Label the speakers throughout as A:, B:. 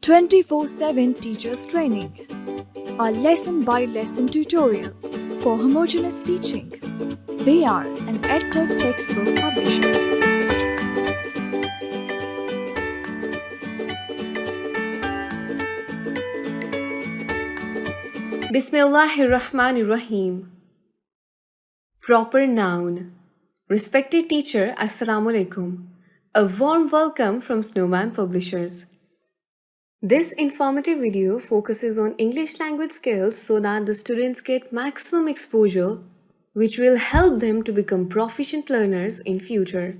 A: 24/7 Teachers Training, a lesson-by-lesson tutorial for homogeneous teaching. We are an EdTech textbook publishers.
B: Bismillahirrahmanirrahim. Proper noun. Respected teacher, Assalamu alaikum. A warm welcome from Snowman publishers. This informative video focuses on English language skills so that the students get maximum exposure, which will help them to become proficient learners in future.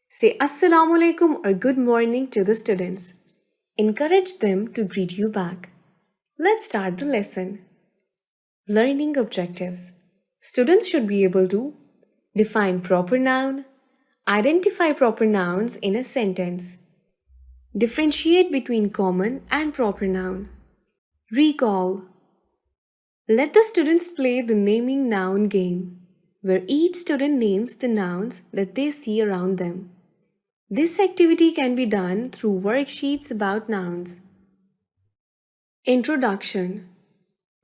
B: Say Assalamu alaikum or good morning to the students. Encourage them to greet you back. Let's start the lesson. Learning objectives. Students should be able to define proper noun, identify proper nouns in a sentence, differentiate between common and proper noun, recall. Let the students play the naming noun game, where each student names the nouns that they see around them. This activity can be done through worksheets about nouns. Introduction.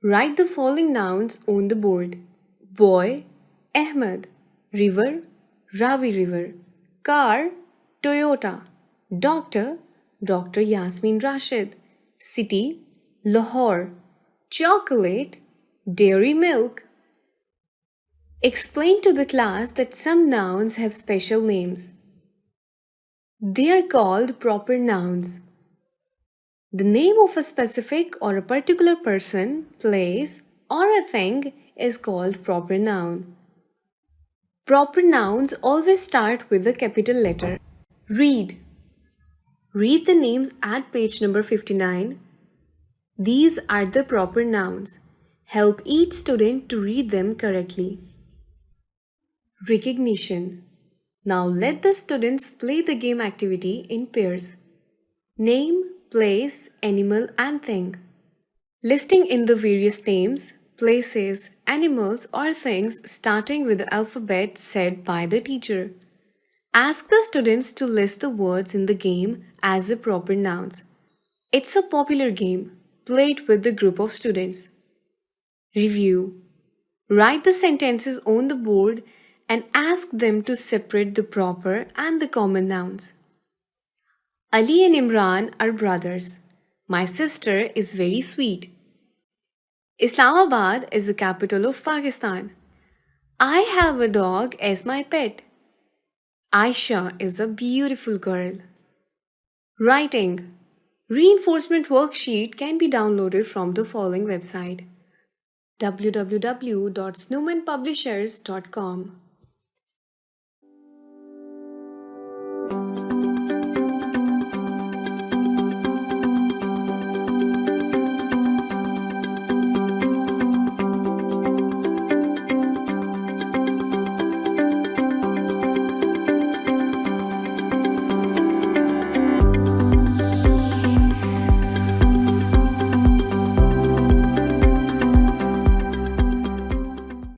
B: Write the following nouns on the board: boy, Ahmed; river, Ravi River; car, Toyota; doctor, Dr. Yasmin Rashid; city, Lahore; chocolate, dairy milk. Explain to the class that some nouns have special names. They are called proper nouns. The name of a specific or a particular person, place, or a thing is called proper noun. Proper nouns always start with a capital letter. Read. Read the names at page number 59. These are the proper nouns. Help each student to read them correctly. Recognition. Now let the students play the game activity in pairs. Name, place, animal, and thing. Listing in the various names, places, animals, or things starting with the alphabet said by the teacher. Ask the students to list the words in the game as the proper nouns. It's a popular game. Play it with the group of students. Review. Write the sentences on the board and ask them to separate the proper and the common nouns. Ali and Imran are brothers. My sister is very sweet. Islamabad is the capital of Pakistan. I have a dog as my pet. Aisha is a beautiful girl. Writing. Reinforcement worksheet can be downloaded from the following website: www.snowmanpublishers.com.